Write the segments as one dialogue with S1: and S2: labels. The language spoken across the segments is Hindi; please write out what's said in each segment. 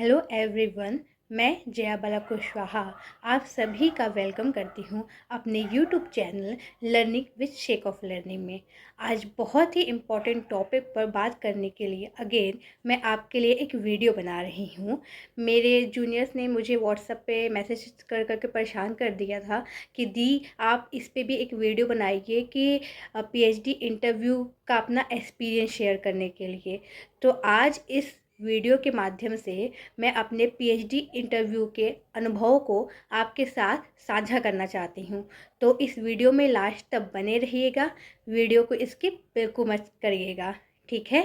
S1: Hello everyone. मैं जया बाला कुशवाहा आप सभी का वेलकम करती हूँ अपने YouTube channel learning with shake of learning में। आज बहुत ही इम्पॉर्टेंट टॉपिक पर बात करने के लिए अगेन मैं आपके लिए एक वीडियो बना रही हूँ। मेरे जूनियर्स ने मुझे व्हाट्सएप पे मैसेज कर करके परेशान कर दिया था कि दी आप इस पे भी एक वीडियो बनाइए कि पीएचडी इंटरव्यू का अपना एक्सपीरियंस शेयर करने के लिए। तो आज इस वीडियो के माध्यम से मैं अपने पीएचडी इंटरव्यू के अनुभव को आपके साथ साझा करना चाहती हूँ। तो इस वीडियो में लास्ट तक बने रहिएगा, वीडियो को स्किप बिल्कुल मत करिएगा, ठीक है।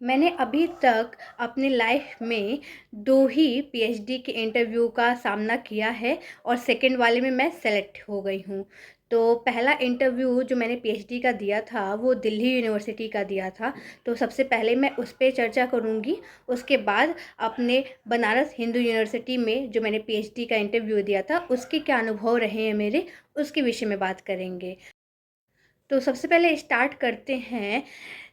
S1: मैंने अभी तक अपने लाइफ में 2 ही पीएचडी के इंटरव्यू का सामना किया है और सेकंड वाले में मैं सेलेक्ट हो गई हूँ। तो पहला इंटरव्यू जो मैंने पीएचडी का दिया था वो दिल्ली यूनिवर्सिटी का दिया था। तो सबसे पहले मैं उस पे चर्चा करूँगी, उसके बाद अपने बनारस हिंदू यूनिवर्सिटी में जो मैंने पीएचडी का इंटरव्यू दिया था उसके क्या अनुभव रहे हैं मेरे, उसके विषय में बात करेंगे। तो सबसे पहले स्टार्ट करते हैं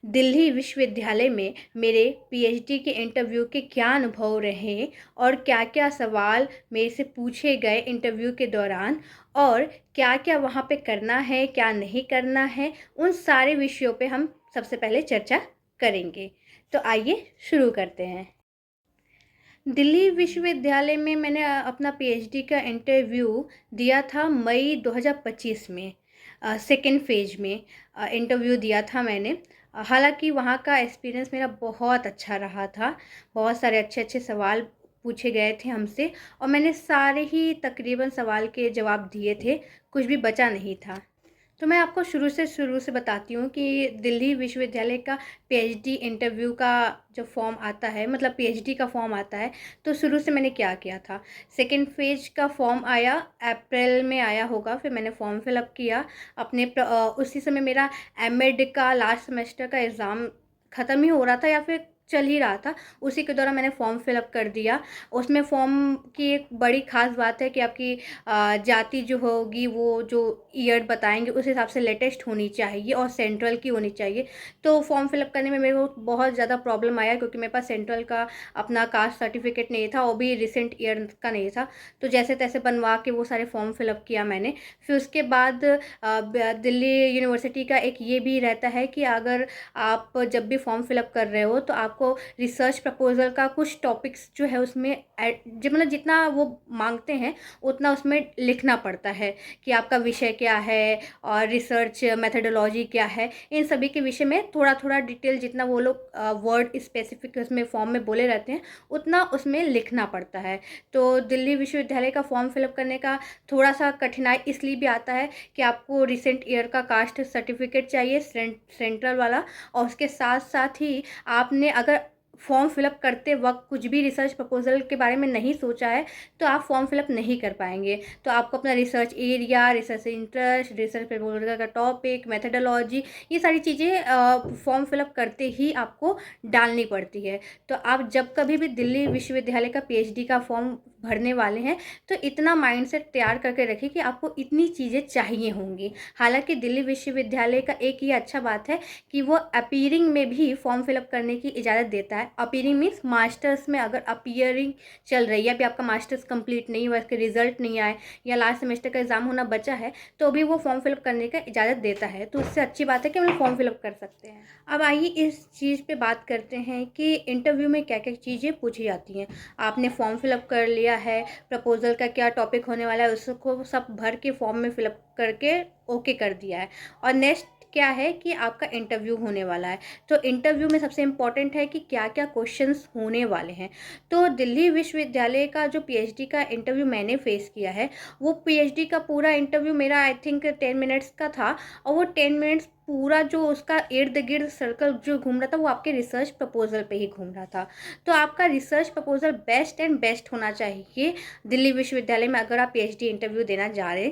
S1: दिल्ली विश्वविद्यालय में मेरे पीएचडी के इंटरव्यू के क्या अनुभव रहे और क्या क्या सवाल मेरे से पूछे गए इंटरव्यू के दौरान और क्या क्या वहाँ पे करना है क्या नहीं करना है, उन सारे विषयों पे हम सबसे पहले चर्चा करेंगे। तो आइए शुरू करते हैं। दिल्ली विश्वविद्यालय में मैंने अपना पीएचडी का इंटरव्यू दिया था मई 2025 में। सेकेंड फेज में इंटरव्यू दिया था मैंने। हालांकि वहाँ का एक्सपीरियंस मेरा बहुत अच्छा रहा था। बहुत सारे अच्छे अच्छे सवाल पूछे गए थे हमसे और मैंने सारे ही तकरीबन सवाल के जवाब दिए थे, कुछ भी बचा नहीं था। तो मैं आपको शुरू से बताती हूँ कि दिल्ली विश्वविद्यालय का पीएचडी इंटरव्यू का जो फॉर्म आता है, मतलब पीएचडी का फॉर्म आता है, तो शुरू से मैंने क्या किया था। सेकेंड फेज का फॉर्म आया, अप्रैल में आया होगा, फिर मैंने फॉर्म फिलअप किया अपने उसी समय मेरा एमएड का लास्ट सेमेस्टर का एग्ज़ाम ख़त्म ही हो रहा था या फिर चल ही रहा था, उसी के दौरान मैंने फॉर्म फिलअप कर दिया। उसमें फॉर्म की एक बड़ी ख़ास बात है कि आपकी जाति जो होगी वो जो ईयर बताएंगे उस हिसाब से लेटेस्ट होनी चाहिए और सेंट्रल की होनी चाहिए। तो फॉर्म फिलअप करने में मेरे को बहुत ज़्यादा प्रॉब्लम आया क्योंकि मेरे पास सेंट्रल का अपना कास्ट सर्टिफिकेट नहीं था और भी रिसेंट ईयर का नहीं था। तो जैसे तैसे बनवा के वो सारे फॉर्म फिलअप किया मैंने। फिर उसके बाद दिल्ली यूनिवर्सिटी का एक ये भी रहता है कि अगर आप जब भी फॉर्म फिलअप कर रहे हो तो आपको रिसर्च प्रपोजल का कुछ टॉपिक्स जो है उसमें मतलब जितना वो मांगते हैं उतना उसमें लिखना पड़ता है कि आपका विषय क्या है और रिसर्च मेथडोलॉजी क्या है। इन सभी के विषय में थोड़ा थोड़ा डिटेल जितना वो लोग वर्ड स्पेसिफिक उसमें फॉर्म में बोले रहते हैं उतना उसमें लिखना पड़ता है। तो दिल्ली विश्वविद्यालय का फॉर्म फिलअप करने का थोड़ा सा कठिनाई इसलिए भी आता है कि आपको रिसेंट ईयर का कास्ट सर्टिफिकेट चाहिए सेंट्रल वाला, और उसके साथ साथ ही आपने अगर फॉर्म फिलअप करते वक्त कुछ भी रिसर्च प्रपोजल के बारे में नहीं सोचा है तो आप फॉर्म फिलअप नहीं कर पाएंगे। तो आपको अपना research area, research interest, research proposal का टॉपिक, मेथडोलॉजी, ये सारी चीज़ें फॉर्म फिलअप करते ही आपको डालनी पड़ती है। तो आप जब कभी भी दिल्ली विश्वविद्यालय का पीएचडी का फॉर्म भरने वाले हैं तो इतना माइंडसेट तैयार करके रखिए कि आपको इतनी चीज़ें चाहिए होंगी। हालांकि दिल्ली विश्वविद्यालय का एक ये अच्छा बात है कि वो अपीयरिंग में भी फॉर्म फिलअप करने की इजाज़त देता है। अपीयरिंग मीन्स मास्टर्स में अगर अपीयरिंग चल रही है, अभी आपका मास्टर्स कंप्लीट नहीं हुआ, इसके रिजल्ट नहीं आए या लास्ट सेमेस्टर का एग्जाम होना बचा है, तो भी वो फॉर्म फिलअप करने का इजाज़त देता है। तो उससे अच्छी बात है कि हम लोग फॉर्म फिलअप कर सकते हैं। अब आइए इस चीज़ पे बात करते हैं कि इंटरव्यू में क्या क्या चीज़ें पूछी जाती हैं। आपने फॉर्म फिलअप कर लिया है, प्रपोजल का क्या टॉपिक होने वाला है उसको सब भर के फॉर्म में फिलअप करके ओके कर दिया है, और नेक्स्ट क्या है कि आपका इंटरव्यू होने वाला है। तो इंटरव्यू में सबसे इम्पॉर्टेंट है कि क्या क्या क्वेश्चंस होने वाले हैं। तो दिल्ली विश्वविद्यालय का जो पीएचडी का इंटरव्यू मैंने फेस किया है, वो पीएचडी का पूरा इंटरव्यू मेरा आई थिंक 10 मिनट्स का था, और वो 10 मिनट्स पूरा जो उसका इर्द गिर्द सर्कल जो घूम रहा था वो आपके रिसर्च प्रपोजल पे ही घूम रहा था। तो आपका research proposal best and best होना चाहिए दिल्ली विश्वविद्यालय में अगर आप पीएचडी इंटरव्यू देना जा रहे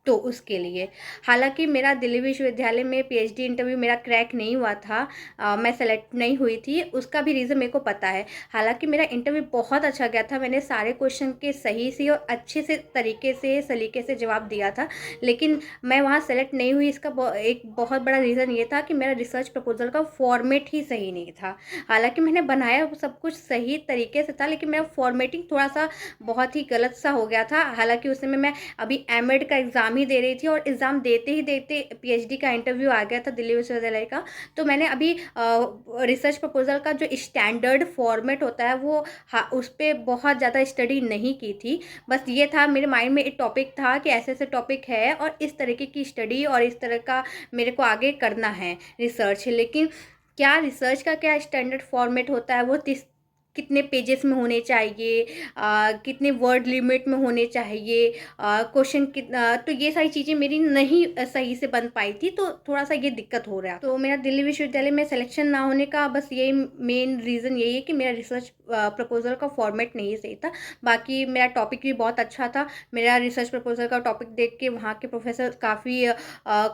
S1: तो उसके लिए। हालांकि मेरा दिल्ली विश्वविद्यालय में पीएचडी इंटरव्यू मेरा क्रैक नहीं हुआ था, मैं सेलेक्ट नहीं हुई थी, उसका भी रीज़न मेरे को पता है। हालांकि मेरा इंटरव्यू बहुत अच्छा गया था, मैंने सारे क्वेश्चन के सही से और अच्छे से तरीके से सलीके से जवाब दिया था, लेकिन मैं वहाँ सेलेक्ट नहीं हुई। इसका एक बहुत बड़ा रीज़न ये था कि मेरा रिसर्च प्रपोजल का फॉर्मेट ही सही नहीं था। हालांकि मैंने बनाया सब कुछ सही तरीके से था, लेकिन मेरा फॉर्मेटिंग थोड़ा सा बहुत ही गलत सा हो गया था। हालांकि उस समय मैं अभी एमएड का एग्ज़ाम ही दे रही थी और एग्ज़ाम देते ही देते पीएचडी का इंटरव्यू आ गया था दिल्ली विश्वविद्यालय का। तो मैंने अभी रिसर्च प्रपोजल का जो स्टैंडर्ड फॉर्मेट होता है वो उस पर बहुत ज़्यादा स्टडी नहीं की थी। बस ये था मेरे माइंड में एक टॉपिक था कि ऐसे ऐसे टॉपिक है और इस तरीके की स्टडी और इस तरह का मेरे को आगे करना है रिसर्च। लेकिन क्या रिसर्च का क्या स्टैंडर्ड फॉर्मेट होता है, वो कितने पेजेस में होने चाहिए, कितने वर्ड लिमिट में होने चाहिए, क्वेश्चन कितना, तो ये सारी चीज़ें मेरी नहीं सही से बन पाई थी, तो थोड़ा सा ये दिक्कत हो रहा। तो मेरा दिल्ली विश्वविद्यालय में सिलेक्शन ना होने का बस यही मेन रीज़न यही है कि मेरा रिसर्च प्रपोजल का फॉर्मेट नहीं सही था। बाकी मेरा टॉपिक भी बहुत अच्छा था। मेरा रिसर्च प्रपोजल का टॉपिक देख के वहाँ के प्रोफेसर काफ़ी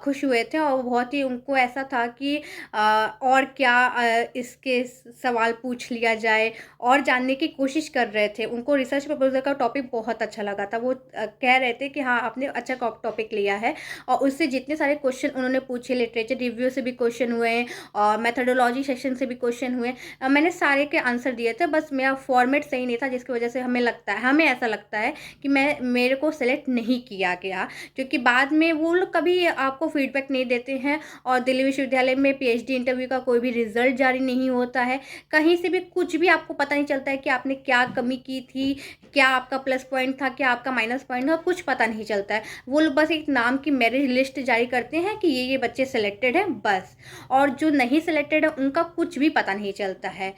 S1: खुश हुए थे और बहुत ही उनको ऐसा था कि और क्या इसके सवाल पूछ लिया जाए और जानने की कोशिश कर रहे थे। उनको रिसर्च प्रपोजल का टॉपिक बहुत अच्छा लगा था। वो कह रहे थे कि हाँ, आपने अच्छा टॉपिक लिया है, और उससे जितने सारे क्वेश्चन उन्होंने पूछे, लिटरेचर रिव्यू से भी क्वेश्चन हुए और मेथोडोलॉजी सेक्शन से भी क्वेश्चन हुए, मैंने सारे के आंसर दिए थे। बस मेरा फॉर्मेट सही नहीं था, जिसकी वजह से हमें ऐसा लगता है कि मेरे को सेलेक्ट नहीं किया गया, क्योंकि बाद में वो लोग कभी आपको फीडबैक नहीं देते हैं। और दिल्ली विश्वविद्यालय में पीएचडी इंटरव्यू का कोई भी रिजल्ट जारी नहीं होता है, कहीं से भी कुछ भी आपको पता नहीं चलता है कि आपने क्या कमी की थी, क्या आपका प्लस पॉइंट था, क्या आपका माइनस पॉइंट था, कुछ पता नहीं चलता है। वो लोग बस एक नाम की मेरिट लिस्ट जारी करते हैं कि ये बच्चे सेलेक्टेड हैं बस, और जो नहीं सेलेक्टेड है उनका कुछ भी पता नहीं चलता है।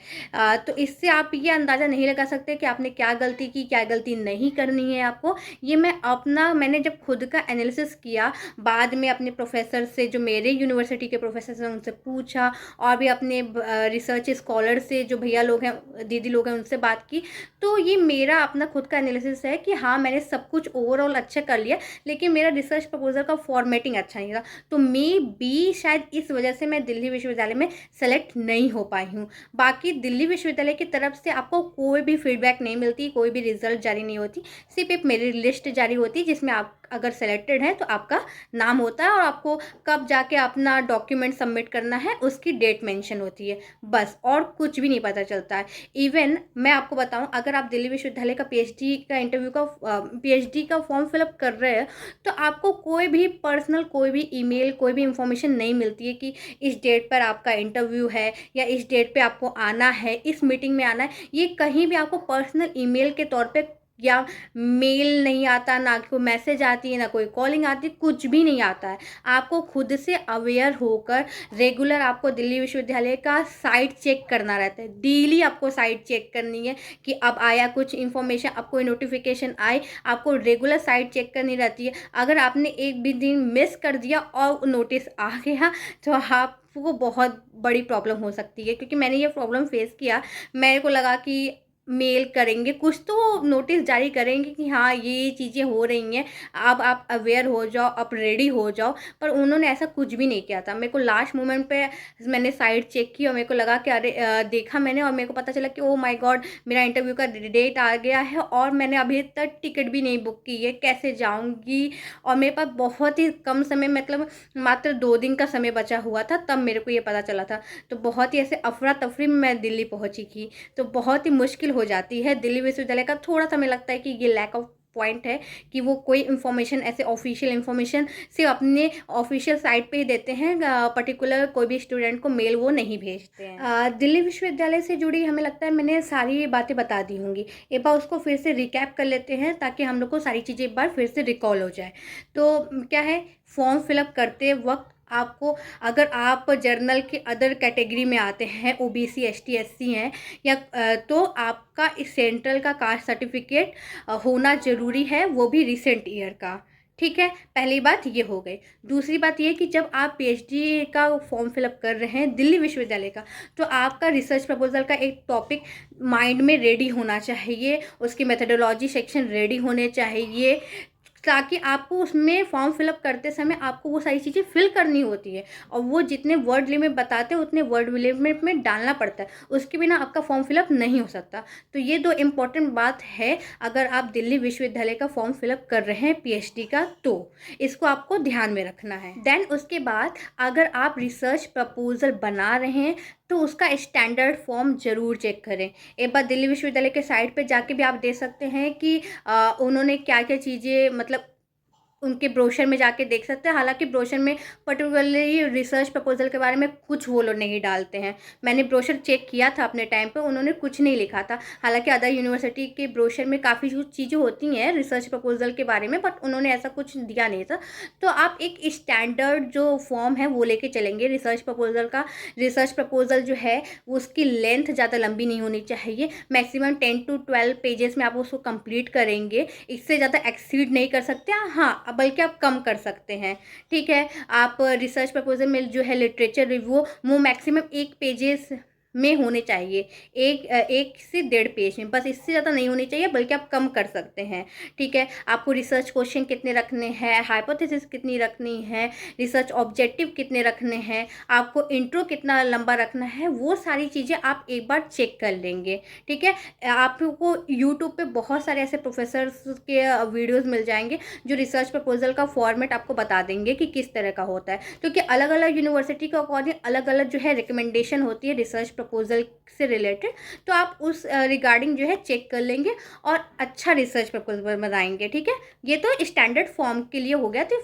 S1: तो इससे आप ये अंदाज़ा नहीं लगा सकते कि आपने क्या गलती की, क्या गलती नहीं करनी है आपको। ये मैंने जब खुद का एनालिसिस किया, बाद में अपने प्रोफेसर से, जो मेरे यूनिवर्सिटी के प्रोफेसर हैं, उनसे पूछा, और भी अपने रिसर्च स्कॉलर से जो भैया लोग हैं, दीदी लोग हैं, उनसे बात की, तो ये मेरा अपना खुद का एनालिसिस है कि हाँ, मैंने सब कुछ ओवरऑल अच्छा कर लिया, लेकिन मेरा रिसर्च प्रपोजल का फॉर्मेटिंग अच्छा नहीं था। तो मे बी शायद इस वजह से मैं दिल्ली विश्वविद्यालय में सेलेक्ट नहीं हो पाई हूँ। बाकी दिल्ली विश्वविद्यालय की तरफ से आपको कोई भी फीडबैक नहीं मिलती, कोई भी रिजल्ट जारी नहीं होती, सिर्फ एक मेरिट लिस्ट जारी होती है जिसमें आप अगर सेलेक्टेड हैं तो आपका नाम होता है और आपको कब जाके अपना डॉक्यूमेंट सबमिट करना है उसकी डेट मेंशन होती है, बस, और कुछ भी नहीं पता चलता है। इवन मैं आपको बताऊं, अगर आप दिल्ली विश्वविद्यालय का पीएचडी का फॉर्म फिलअप कर रहे हैं, तो आपको कोई भी पर्सनल, कोई भी ईमेल, कोई भी इंफॉर्मेशन नहीं मिलती है कि इस डेट पर आपका इंटरव्यू है या इस डेट पे आपको आना है, इस मीटिंग में आना है। ये कहीं भी आपको पर्सनल ईमेल के तौर पे या मेल नहीं आता, ना कोई मैसेज आती है, ना कोई कॉलिंग आती है, कुछ भी नहीं आता है। आपको खुद से अवेयर होकर रेगुलर आपको दिल्ली विश्वविद्यालय का साइट चेक करना रहता है। डेली आपको साइट चेक करनी है कि अब आया कुछ इन्फॉर्मेशन, अब कोई नोटिफिकेशन आए, आपको रेगुलर साइट चेक करनी रहती है। अगर आपने एक भी दिन मिस कर दिया और नोटिस आ गया तो आपको बहुत बड़ी प्रॉब्लम हो सकती है, क्योंकि मैंने ये प्रॉब्लम फेस किया। मेरे को लगा कि मेल करेंगे, कुछ तो नोटिस जारी करेंगे कि हाँ, ये चीज़ें हो रही हैं, अब आप अवेयर हो जाओ, आप रेडी हो जाओ, पर उन्होंने ऐसा कुछ भी नहीं किया था। मेरे को लास्ट मोमेंट पे मैंने साइट चेक की और मेरे को लगा कि अरे देखा मैंने, और मेरे को पता चला कि ओ माय गॉड, मेरा इंटरव्यू का डेट आ गया है और मैंने अभी तक टिकट भी नहीं बुक की है, कैसे जाऊँगी। और मेरे पास बहुत ही कम समय, मतलब मात्र 2 दिन का समय बचा हुआ था, तब मेरे को ये पता चला था। तो बहुत ही ऐसे अफरा तफरी में मैं दिल्ली पहुँची थी, तो बहुत ही मुश्किल हो जाती है। दिल्ली विश्वविद्यालय का थोड़ा सा मुझे लगता है कि ये लैक ऑफ पॉइंट है कि वो कोई इन्फॉर्मेशन, ऐसे ऑफिशियल इन्फॉर्मेशन सिर्फ अपने ऑफिशियल साइट पे ही देते हैं, पर्टिकुलर कोई भी स्टूडेंट को मेल वो नहीं भेजते हैं। दिल्ली विश्वविद्यालय से जुड़ी हमें लगता है मैंने सारी बातें बता दी होंगी, एक बार उसको फिर से रिकैप कर लेते हैं ताकि हम लोग को सारी चीज़ें एक बार फिर से रिकॉल हो जाए। तो क्या है, फॉर्म फिलअप करते वक्त आपको, अगर आप जर्नल के अदर कैटेगरी में आते हैं, ओबीसी, एसटी, एससी हैं, या तो आपका इस सेंट्रल का कास्ट सर्टिफिकेट होना ज़रूरी है, वो भी रिसेंट ईयर का। ठीक है, पहली बात ये हो गई। दूसरी बात ये कि जब आप पीएचडी का फॉर्म फिलअप कर रहे हैं दिल्ली विश्वविद्यालय का, तो आपका रिसर्च प्रपोजल का एक टॉपिक माइंड में रेडी होना चाहिए, उसकी मेथोडोलॉजी सेक्शन रेडी होने चाहिए, ताकि आपको उसमें फॉर्म फिलअप करते समय आपको वो सारी चीज़ें फिल करनी होती है, और वो जितने वर्ड लिमिट बताते हैं उतने वर्ड लिमिट में डालना पड़ता है, उसके बिना आपका फॉर्म फिलअप नहीं हो सकता। तो ये दो इम्पॉर्टेंट बात है अगर आप दिल्ली विश्वविद्यालय का फॉर्म फिलअप कर रहे हैं पीएचडी का, तो इसको आपको ध्यान में रखना है। देन उसके बाद अगर आप रिसर्च प्रपोजल बना रहे हैं तो उसका स्टैंडर्ड फॉर्म ज़रूर चेक करें। एक बार दिल्ली विश्वविद्यालय के साइट पे जाके भी आप देख सकते हैं कि उन्होंने क्या क्या चीज़ें, मतलब उनके ब्रोशर में जाके देख सकते हैं। हालांकि ब्रोशर में पर्टिकुलरली रिसर्च प्रपोजल के बारे में कुछ वो लोग नहीं डालते हैं। मैंने ब्रोशर चेक किया था अपने टाइम पे, उन्होंने कुछ नहीं लिखा था। हालांकि अदर यूनिवर्सिटी के ब्रोशर में काफ़ी कुछ चीज़ें होती हैं रिसर्च प्रपोजल के बारे में, बट उन्होंने ऐसा कुछ दिया नहीं था। तो आप एक स्टैंडर्ड जो फॉर्म है वो लेके चलेंगे रिसर्च प्रपोजल का। रिसर्च प्रपोजल जो है उसकी लेंथ ज़्यादा लंबी नहीं होनी चाहिए, मैक्सिमम 10 to 12 पेजेस में आप उसको कंप्लीट करेंगे, इससे ज़्यादा एक्सीड नहीं कर सकते। हाँ, बल्कि आप कम कर सकते हैं। ठीक है, आप रिसर्च प्रपोजल में जो है लिटरेचर रिव्यू वो मैक्सिमम 1 पेजेस में होने चाहिए, 1 से 1.5 पेज में, बस इससे ज़्यादा नहीं होनी चाहिए, बल्कि आप कम कर सकते हैं। ठीक है, आपको रिसर्च क्वेश्चन कितने रखने हैं, हाइपोथेसिस कितनी रखनी है, रिसर्च ऑब्जेक्टिव कितने रखने हैं, आपको इंट्रो कितना लंबा रखना है, वो सारी चीज़ें आप एक बार चेक कर लेंगे। ठीक है, आपको यूट्यूब पे बहुत सारे ऐसे प्रोफेसर्स के वीडियोज़ मिल जाएंगे जो रिसर्च प्रपोजल का फॉर्मेट आपको बता देंगे कि किस तरह का होता है, क्योंकि अलग अलग यूनिवर्सिटी के अकॉर्डिंग अलग अलग जो है रिकमेंडेशन होती है रिसर्च प्रपोजल से रिलेटेड। तो आप उस रिगार्डिंग जो है चेक कर लेंगे और अच्छा रिसर्च प्रपोजल बनाएंगे। ठीक है, ये तो स्टैंडर्ड फॉर्म के लिए हो गया। तो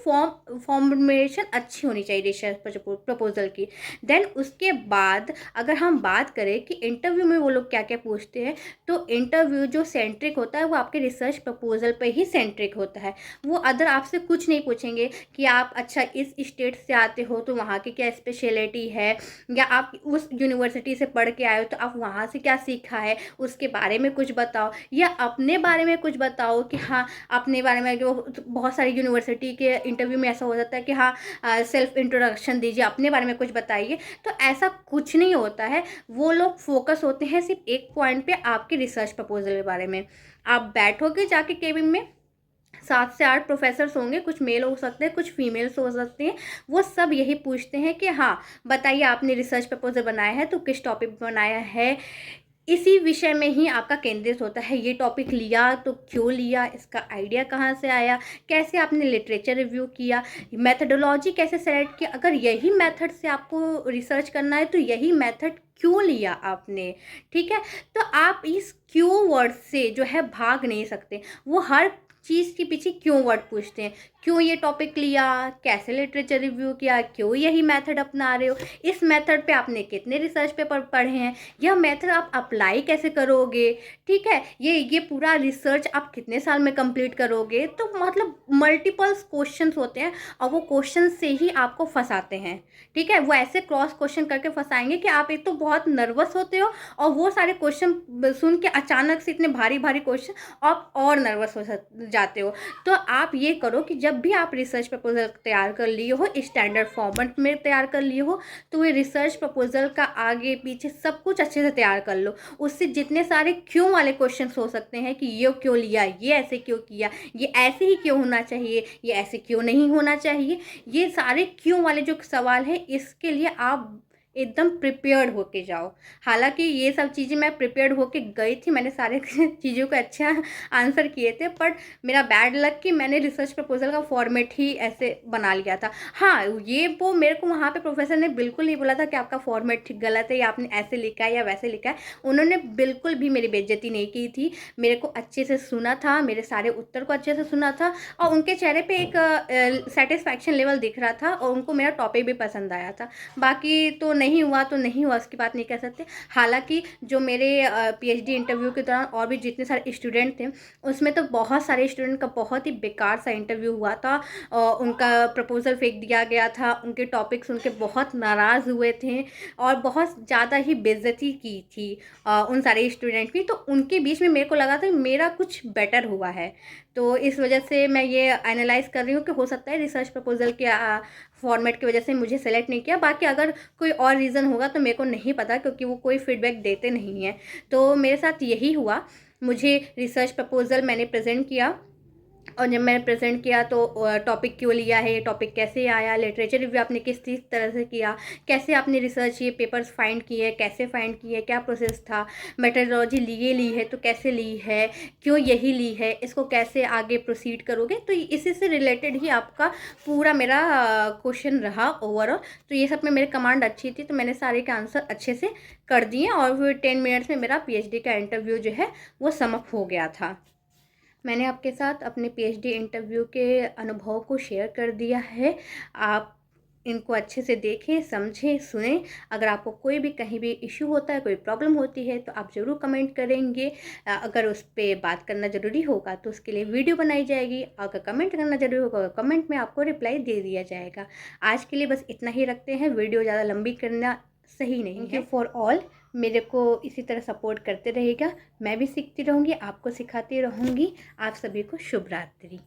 S1: फॉर्मेशन अच्छी होनी चाहिए रिसर्च प्रपोजल की। देन उसके बाद अगर हम बात करें कि इंटरव्यू में वो लोग क्या क्या पूछते हैं, तो इंटरव्यू जो सेंट्रिक होता है वो आपके रिसर्च प्रपोजल पर ही सेंट्रिक होता है। वो अदर आपसे कुछ नहीं पूछेंगे कि आप अच्छा इस स्टेट से आते हो तो वहाँ की क्या स्पेशलिटी है, या आप उस यूनिवर्सिटी से पढ़ के आए हो तो आप वहाँ से क्या सीखा है उसके बारे में कुछ बताओ, या अपने बारे में कुछ बताओ कि हाँ अपने बारे में। जो बहुत सारी यूनिवर्सिटी के इंटरव्यू में ऐसा हो जाता है कि हाँ सेल्फ इंट्रोडक्शन दीजिए, अपने बारे में कुछ बताइए, तो ऐसा कुछ नहीं होता है। वो लोग फोकस होते हैं सिर्फ एक पॉइंट पे, आपके रिसर्च प्रपोजल के बारे में। आप बैठोगे जाके केबिन में, 7 से 8 प्रोफेसर्स होंगे, कुछ मेल हो सकते हैं कुछ फीमेल्स हो सकते हैं, वो सब यही पूछते हैं कि हाँ बताइए आपने रिसर्च प्रपोजल बनाया है तो किस टॉपिक पर बनाया है, इसी विषय में ही आपका केंद्रित होता है। ये टॉपिक लिया तो क्यों लिया, इसका आइडिया कहाँ से आया, कैसे आपने लिटरेचर रिव्यू किया, मेथडोलॉजी कैसे सेलेक्ट किया, अगर यही मेथड से आपको रिसर्च करना है तो यही मेथड क्यों लिया आपने। ठीक है, तो आप इस क्यों वर्ड से जो है भाग नहीं सकते। वो हर चीज़ के पीछे क्यों वर्ड पूछते हैं, क्यों ये टॉपिक लिया, कैसे लिटरेचर रिव्यू किया, क्यों यही मेथड अपना रहे हो, इस मेथड पे आपने कितने रिसर्च पेपर पढ़े हैं, यह मेथड आप अप्लाई कैसे करोगे। ठीक है, ये पूरा रिसर्च आप कितने साल में कंप्लीट करोगे। तो मतलब मल्टीपल्स क्वेश्चंस होते हैं और वो क्वेश्चन से ही आपको फंसाते हैं। ठीक है, वो ऐसे क्रॉस क्वेश्चन करके फंसाएंगे कि आप एक तो बहुत नर्वस होते हो और वो सारे क्वेश्चन सुन के अचानक से इतने भारी भारी क्वेश्चन आप और नर्वस हो जाते हो। तो आप ये करो कि जब भी आप रिसर्च प्रपोजल तैयार कर लिए हो, स्टैंडर्ड फॉर्मेट में तैयार कर लिए हो, तो ये रिसर्च प्रपोजल का आगे पीछे सब कुछ अच्छे से तैयार कर लो। उससे जितने सारे क्यों वाले क्वेश्चन हो सकते हैं कि ये क्यों लिया, ये ऐसे क्यों किया, ये ऐसे ही क्यों होना चाहिए, ये ऐसे क्यों नहीं होना चाहिए, ये सारे क्यों वाले जो सवाल है इसके लिए आप एकदम प्रिपेयर्ड होके जाओ। हालांकि ये सब चीज़ें मैं प्रिपेयर्ड होके गई थी, मैंने सारे चीज़ों को अच्छा आंसर किए थे, बट मेरा बैड लक कि मैंने रिसर्च प्रपोजल का फॉर्मेट ही ऐसे बना लिया था। हाँ, ये वो मेरे को वहाँ पे प्रोफेसर ने बिल्कुल नहीं बोला था कि आपका फॉर्मेट ठीक गलत है या आपने ऐसे लिखा है या वैसे लिखा है। उन्होंने बिल्कुल भी मेरी बेइज्जती नहीं की थी, मेरे को अच्छे से सुना था, मेरे सारे उत्तर को अच्छे से सुना था, और उनके चेहरे पे एक सेटिस्फैक्शन लेवल दिख रहा था और उनको मेरा टॉपिक भी पसंद आया था। बाकी तो नहीं हुआ तो नहीं हुआ, उसकी बात नहीं कह सकते। हालांकि जो मेरे पीएचडी इंटरव्यू के दौरान और भी जितने सारे स्टूडेंट थे उसमें तो बहुत सारे स्टूडेंट का बहुत ही बेकार सा इंटरव्यू हुआ था। उनका प्रपोजल फेंक दिया गया था, उनके टॉपिक सुन के बहुत नाराज़ हुए थे और बहुत ज़्यादा ही बेइज्जती की थी उन सारे स्टूडेंट की। तो उनके बीच में मेरे को लगा था मेरा कुछ बेटर हुआ है, तो इस वजह से मैं ये एनालाइज़ कर रही हूँ कि हो सकता है रिसर्च प्रपोजल के फॉर्मेट की वजह से मुझे सेलेक्ट नहीं किया। बाकी अगर कोई और रीज़न होगा तो मेरे को नहीं पता, क्योंकि वो कोई फीडबैक देते नहीं हैं। तो मेरे साथ यही हुआ, मुझे रिसर्च प्रपोजल मैंने प्रेजेंट किया, और जब मैंने प्रेजेंट किया तो टॉपिक क्यों लिया है, ये टॉपिक कैसे आया, लिटरेचर रिव्यू आपने किस तरह से किया, कैसे आपने रिसर्च ये पेपर्स फाइंड किए, कैसे फाइंड किए, क्या प्रोसेस था, मेथडोलॉजी ली है तो कैसे ली है, क्यों यही ली है, इसको कैसे आगे प्रोसीड करोगे। तो इसी से रिलेटेड ही आपका पूरा मेरा क्वेश्चन रहा ओवरऑल। तो ये सब में मेरी कमांड अच्छी थी, तो मैंने सारे के आंसर अच्छे से कर दिए और फिर 10 मिनट्स में मेरा पीएचडी का इंटरव्यू जो है वो समअप हो गया था। मैंने आपके साथ अपने पीएचडी इंटरव्यू के अनुभव को शेयर कर दिया है। आप इनको अच्छे से देखें, समझें, सुनें। अगर आपको कोई भी कहीं भी इश्यू होता है, कोई प्रॉब्लम होती है तो आप ज़रूर कमेंट करेंगे। अगर उस पर बात करना ज़रूरी होगा तो उसके लिए वीडियो बनाई जाएगी। अगर कमेंट करना ज़रूरी होगा कमेंट में आपको रिप्लाई दे दिया जाएगा। आज के लिए बस इतना ही रखते हैं, वीडियो ज़्यादा लंबी करना सही नहीं है। Thank you for all. मेरे को इसी तरह सपोर्ट करते रहेगा, मैं भी सीखती रहूँगी, आपको सिखाती रहूँगी। आप सभी को शुभ रात्रि।